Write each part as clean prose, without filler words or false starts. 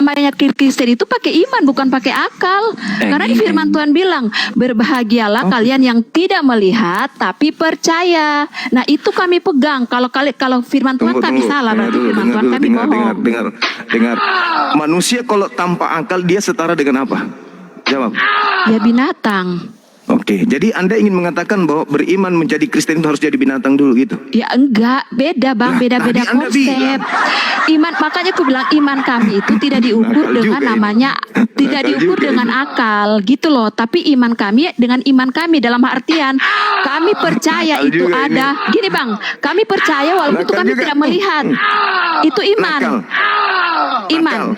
namanya Kristen itu pakai iman, bukan pakai akal. Karena di firman Tuhan bilang, berbahagialah kalian yang tidak melihat tapi percaya. Nah, itu kami pegang. Kalau firman Tuhan kami salah, berarti firman Tuhan kami bohong. Dengar. Manusia kalau tanpa akal dia setara dengan apa? Jawab. Ya binatang. Oke, jadi Anda ingin mengatakan bahwa beriman menjadi Kristen itu harus jadi binatang dulu gitu? Ya enggak, beda Bang, beda-beda konsep. Iman, makanya aku bilang iman kami itu tidak diukur dengan namanya, tidak diukur dengan akal gitu loh. Tapi iman kami dengan iman kami dalam artian kami percaya itu ada. Gini Bang, kami percaya walaupun itu kami tidak melihat. Itu iman. Iman.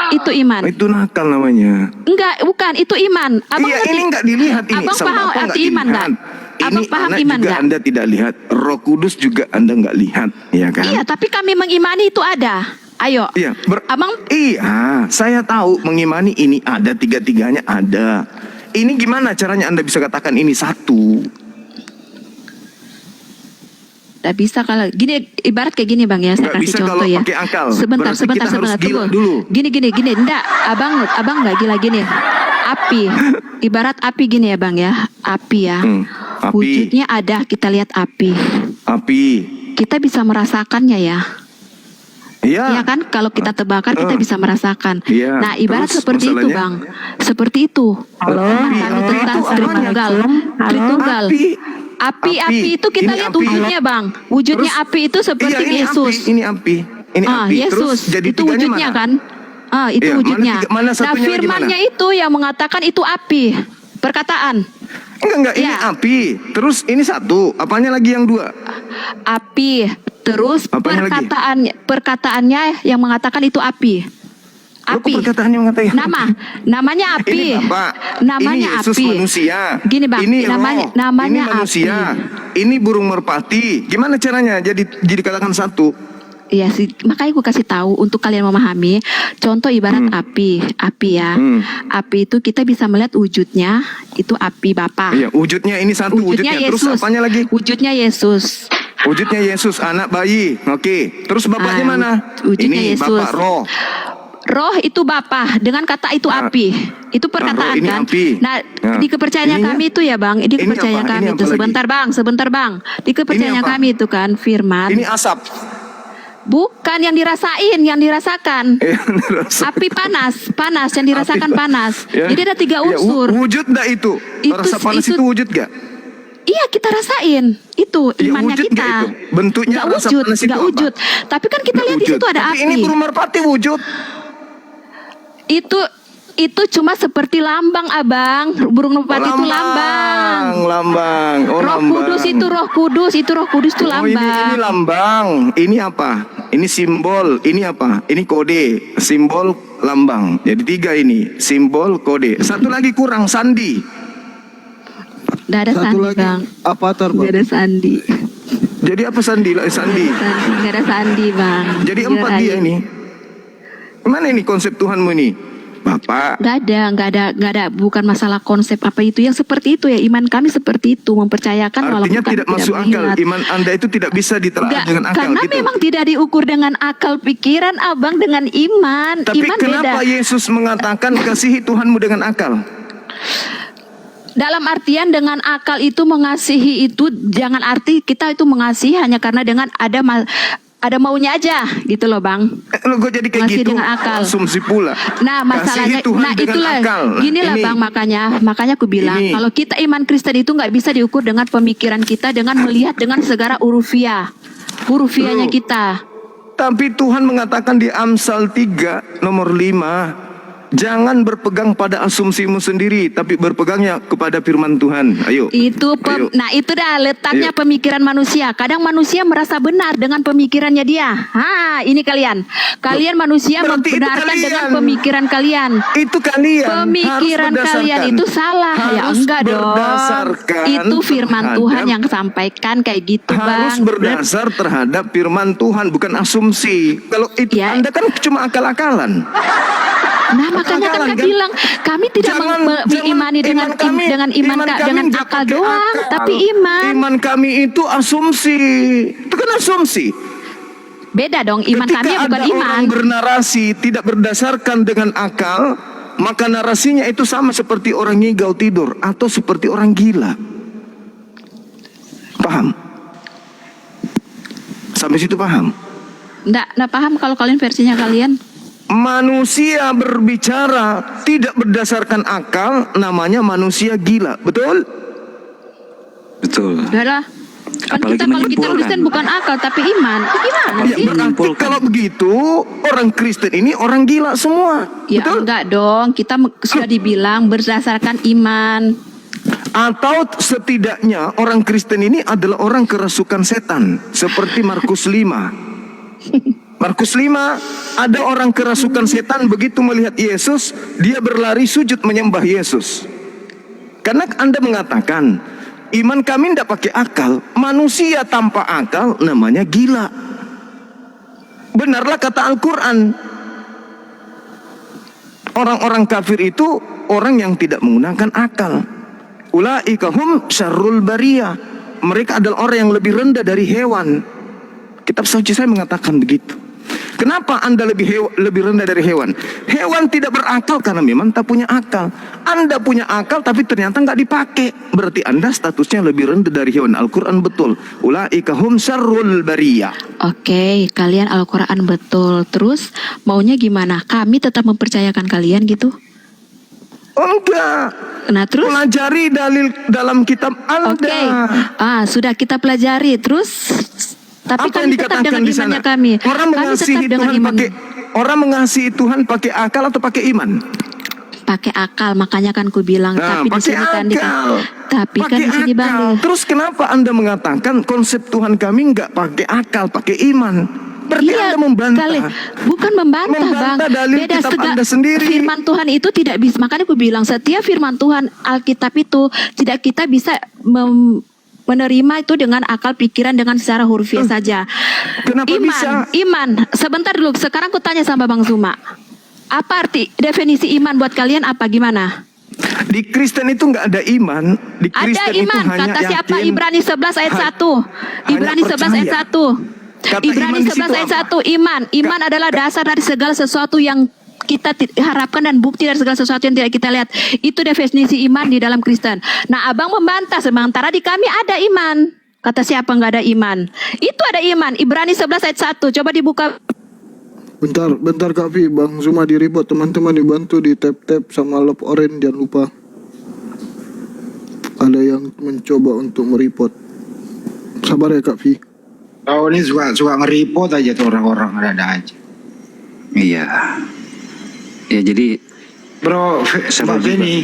Itu iman. Itu nakal namanya. Enggak, bukan, itu iman. Abang iya, ini enggak dilihat ini. Abang paham arti iman enggak? Abang Ini paham anak iman juga enggak? Anda tidak lihat, Roh Kudus juga Anda enggak lihat, ya kan? Iya, tapi kami mengimani itu ada. Ayo. Iya, Abang. Iya, saya tahu mengimani ini ada, tiga-tiganya ada. Ini gimana caranya Anda bisa katakan ini satu? Tidak bisa kalau gini, ibarat kayak gini Bang ya, saya Nggak kasih bisa contoh kalau ya. pakai akal. Sebentar, Berarti kita harus gila tunggu. dulu. Gini, enggak, abang nggak gila gini. Api, ibarat api gini ya Bang ya, api ya. Api. Wujudnya ada, kita lihat api. Api. Kita bisa merasakannya ya. Iya. Iya kan, kalau kita terbakar kita bisa merasakan. Iya. Nah, ibarat Terus seperti itu masalahnya? Bang, seperti itu. Halo. Kami tentang Tritunggal. Tritunggal. Api itu kita Ini lihat api. wujudnya Bang. Wujudnya Terus, api itu seperti ini Yesus. Ini api. Ini api. Yesus. Terus jadi Itu tiganya wujudnya mana? kan? Itu Iya, wujudnya. mana Nah, satunya lagi firmannya mana? itu yang mengatakan itu api. Perkataan. Enggak, ini Iya. api. Terus ini satu. Apanya lagi yang dua? Api. Terus Apanya lagi? perkataannya yang mengatakan itu api. Loh, kok Api. perkataannya mengatakan Namanya api. Ini Bapak, Namanya ini Yesus api. manusia. Gini Bang, ini namanya roh, ini manusia. api. Ini burung merpati. Gimana caranya jadi katakan satu? Iya sih, makanya gue kasih tahu untuk kalian memahami. Contoh ibarat api ya. Api itu kita bisa melihat wujudnya, itu api Bapa. Iya, wujudnya ini satu wujudnya. Terus Yesus. apanya lagi? Wujudnya Yesus. Wujudnya Yesus, anak bayi. Oke. Terus bapaknya mana? Wujudnya Ini Yesus. Bapak roh. Roh itu Bapa, dengan kata itu api. Itu perkataan roh ini kan. api. Nah, Nah, di kepercayaan ininya? kami itu ya Bang, di kepercayaan apa? kami Ini itu apa lagi? sebentar Bang. Di kepercayaan apa? kami itu kan firman. Ini asap. Bukan yang dirasain, yang dirasakan. Api panas yang dirasakan Api panas. Ya. Jadi ada 3 Ya, unsur. wujud enggak itu? Rasa panas itu wujud gak? Iya, kita rasain. Itu Ya, imannya wujud kita. nggak itu? Bentuknya Nggak rasa wujud, panas itu nggak apa? wujud. Tapi kan kita lihat di situ ada Tapi api. ini burung merpati wujud. Itu cuma seperti lambang Abang. Burung merpati itu lambang. Lambang. Oh, Roh Kudus itu Roh Kudus itu Oh, lambang. ini lambang. Ini apa? Ini simbol. Ini apa? Ini kode. Simbol lambang. Jadi 3 ini. Simbol, kode. Satu lagi kurang, sandi. Nggak ada Satu sandi lagi Bang. avatar, Nggak Bang. ada sandi. Jadi apa sandi? Sandi. Nggak ada sandi Bang. Jadi Jujur 4 dia aja. ini. Mana ini konsep Tuhanmu ini? Bapak. Nggak ada, bukan masalah konsep apa itu, yang seperti itu ya, iman kami seperti itu, mempercayakan Artinya walaupun kami tidak masuk akal. melihat. Iman Anda itu tidak bisa ditelaah Nggak, dengan akal karena gitu. memang tidak diukur dengan akal pikiran Abang, dengan iman. Tapi Iman kenapa beda. Yesus mengatakan kasihi Tuhanmu dengan akal? Dalam artian dengan akal itu mengasihi itu jangan arti kita itu mengasihi hanya karena dengan ada maunya aja gitu loh Bang. Lo kok jadi kayak Masih gitu? dengan akal. Asumsi pula. Nah masalahnya, Kasihi Tuhan nah dengan itulah, akal. ginilah Ini. Bang, makanya aku bilang Ini. kalau kita iman Kristen itu nggak bisa diukur dengan pemikiran kita, dengan melihat dengan segala hurufiahnya Loh. kita. Tapi Tuhan mengatakan di Amsal 3 nomor 5, jangan berpegang pada asumsimu sendiri, tapi berpegangnya kepada firman Tuhan. Ayo. Ayo. Nah itu dah letaknya Ayo. pemikiran manusia. Kadang manusia merasa benar dengan pemikirannya dia. Kalian manusia Berarti itu membenarkan kalian. dengan pemikiran kalian. Itu kalian. Pemikiran harus kalian berdasarkan. itu salah. Ya Harus enggak dong. berdasarkan Itu firman terhadap- Tuhan yang sampaikan kayak gitu Harus Bang. berdasar terhadap firman Tuhan, bukan asumsi. Kalau itu Ya. Anda kan cuma akal-akalan. Nah makanya kan kami bilang kami tidak mengimani dengan dengan nggak akal pakai doang, akal. tapi iman. Iman kami itu asumsi. Itu kan asumsi. Beda dong, iman Ketika kami bukan ada iman. orang bernarasi tidak berdasarkan dengan akal, maka narasinya itu sama seperti orang ngigau tidur atau seperti orang gila. Paham? Sampai situ paham? Nggak paham kalau kalian versinya kalian. Manusia berbicara tidak berdasarkan akal, namanya manusia gila, betul? Betul. Udah lah. Kan Apalagi kita kalau kita menyimpulkan. Kristen bukan akal tapi iman. Gimana Ya, sih? berarti Menyimpulkan. kalau begitu orang Kristen ini orang gila semua, Ya betul? enggak dong, kita sudah dibilang berdasarkan iman. Atau setidaknya orang Kristen ini adalah orang kerasukan setan, seperti Markus 5. Markus 5, ada orang kerasukan setan begitu melihat Yesus, dia berlari sujud menyembah Yesus. Karena Anda mengatakan, iman kami tidak pakai akal, manusia tanpa akal namanya gila. Benarlah kata Al-Quran, orang-orang kafir itu orang yang tidak menggunakan akal. Ulaika hum syarrul bariyah. Mereka adalah orang yang lebih rendah dari hewan. Kitab suci saya mengatakan begitu. Kenapa Anda lebih rendah dari hewan? Hewan tidak berakal karena memang tak punya akal. Anda punya akal tapi ternyata nggak dipakai. Berarti Anda statusnya lebih rendah dari hewan. Al-Quran betul. Ulaika hum syarrul bariyah. Oke, kalian Al-Quran betul. Terus maunya gimana? Kami tetap mempercayakan kalian gitu? Enggak. Nah terus? Pelajari dalil dalam kitab Anda. Oke, sudah kita pelajari. Terus, tapi Apa yang kami tetap dikatakan dengan di sana? imannya kami. Orang Kami mengasihi tetap dengan Tuhan iman. orang mengasihi Tuhan pakai akal atau pakai iman? Pakai akal, makanya kan ku bilang. Nah, Tapi di pakai sini kan akal. tapi kan di sini balik. Terus kenapa Anda mengatakan konsep Tuhan kami nggak pakai akal, pakai iman? Berarti Iya, Anda membantah. bukan membantah, Bang. Membantah dalil kitab Anda sendiri. Firman Tuhan itu tidak bisa. Makanya aku bilang setiap firman Tuhan Alkitab itu tidak kita bisa menerima itu dengan akal pikiran dengan secara hurufiah saja. Kenapa bisa? Iman. Sebentar dulu. Sekarang aku tanya sama Bang Zuma. Apa arti definisi iman buat kalian apa gimana? Di Kristen itu nggak ada iman. Di Ada Kristen itu iman. hanya Kata siapa? yakin. Ibrani 11 ayat 1. hanya Ibrani 11 ayat percaya. 1. Kata Ibrani iman di 11 situ ayat apa? 1. Iman. Iman adalah dasar dari segala sesuatu yang kita harapkan dan bukti dari segala sesuatu yang tidak kita lihat. Itu definisi iman di dalam Kristen. Nah, abang membantah sementara di kami ada iman. Kata siapa nggak ada iman? Itu ada iman. Ibrani 11 ayat 1. Coba dibuka. Bentar Kak Vi, Bang Zuma di report, teman-teman dibantu di tap-tap sama love orange, jangan lupa. Ada yang mencoba untuk mereport. Sabar ya Kak Vi. Oh ini suka nge-report aja tuh orang-orang ada aja. Iya. Ya jadi Bro, Sabar Mbak juga. Penny,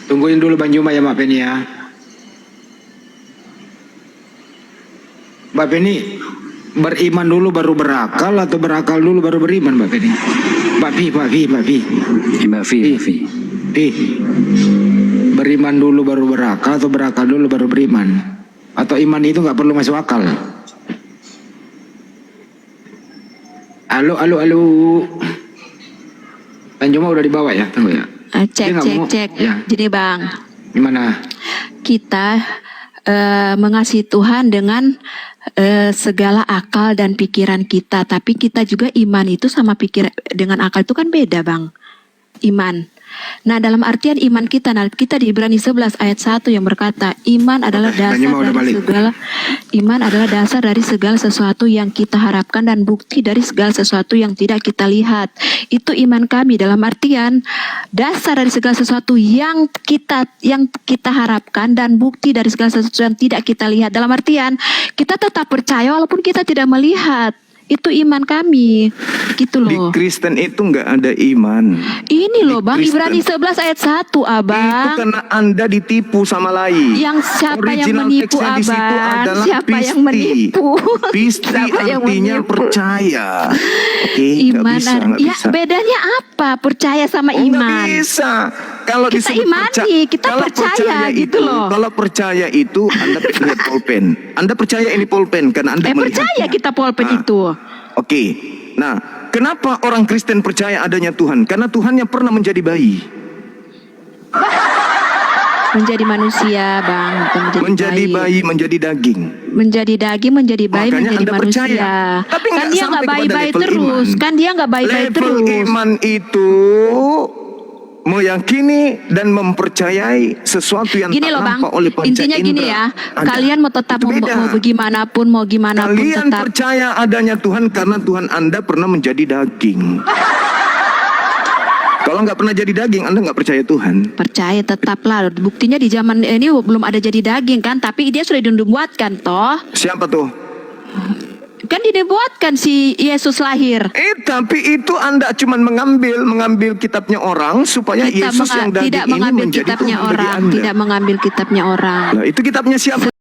tungguin dulu Bang Juma ya Mbak Penny ya. Mbak Penny, beriman dulu baru berakal atau berakal dulu baru beriman Mbak Penny? Mbak Vi. Mbak Vi. Beriman dulu baru berakal atau berakal dulu baru beriman? Atau iman itu nggak perlu masuk akal? Halo. Bang Juma udah dibawa ya? Tunggu ya. Dia nggak mau. Cek. Ya. Jadi Bang, Gimana? kita mengasihi Tuhan dengan segala akal dan pikiran kita, tapi kita juga iman itu sama pikiran dengan akal itu kan beda Bang. Iman. Nah, dalam artian iman kita, kita di Ibrani 11 ayat 1 yang berkata, iman adalah dasar dari segala sesuatu yang kita harapkan dan bukti dari segala sesuatu yang tidak kita lihat. Itu iman kami dalam artian dasar dari segala sesuatu yang kita harapkan dan bukti dari segala sesuatu yang tidak kita lihat. Dalam artian kita tetap percaya walaupun kita tidak melihat. Itu iman kami. Gitu Di loh. Kristen itu nggak ada iman. Ini loh Bang, Kristen. Ibrani 11 ayat 1 Itu Abang. karena Anda ditipu sama lain. Yang siapa yang Original menipu teksnya di situ Abang? adalah Siapa yang pisti. menipu? Pisti Siapa yang artinya menipu? percaya. Oke, nggak Iman bisa, nggak ya bisa. bedanya apa? Percaya sama Oh, nggak iman. bisa. Kalau Kita disebut imani, kita kalau percaya gitu loh. Kalau percaya itu Anda lihat pulpen. Anda percaya ini pulpen karena Anda Percaya melihatnya. kita pulpen Nah, itu. Oke. Nah, kenapa orang Kristen percaya adanya Tuhan? Karena Tuhan yang pernah menjadi bayi. Menjadi manusia, Bang, bukan Menjadi bayi, menjadi daging. Menjadi daging, menjadi bayi, Makanya menjadi Anda manusia. percaya. Tapi Kan nggak dia nggak sampai kepada bayi-bayi level terus. iman. Kan dia nggak bayi-bayi Level terus. iman itu meyakini dan mempercayai sesuatu yang Gini tak loh, Bang. nampak oleh panca Intinya gini indera. ya. Ada. Kalian mau tetap Itu beda. mau bagaimanapun, mau gimana pun Kalian tetap. percaya adanya Tuhan karena Tuhan Anda pernah menjadi daging. Kalau nggak pernah jadi daging, Anda nggak percaya Tuhan. Percaya tetaplah. Buktinya di zaman ini belum ada jadi daging kan, tapi dia sudah dinubuatkan toh. Siapa tuh? Kan dinubuatkan si Yesus lahir. Tapi itu Anda cuma mengambil kitabnya orang supaya Kita Yesus yang daging tidak ini mengambil menjadi kitabnya Tuhan bagi orang, Anda. tidak mengambil kitabnya orang. Nah, itu kitabnya siapa?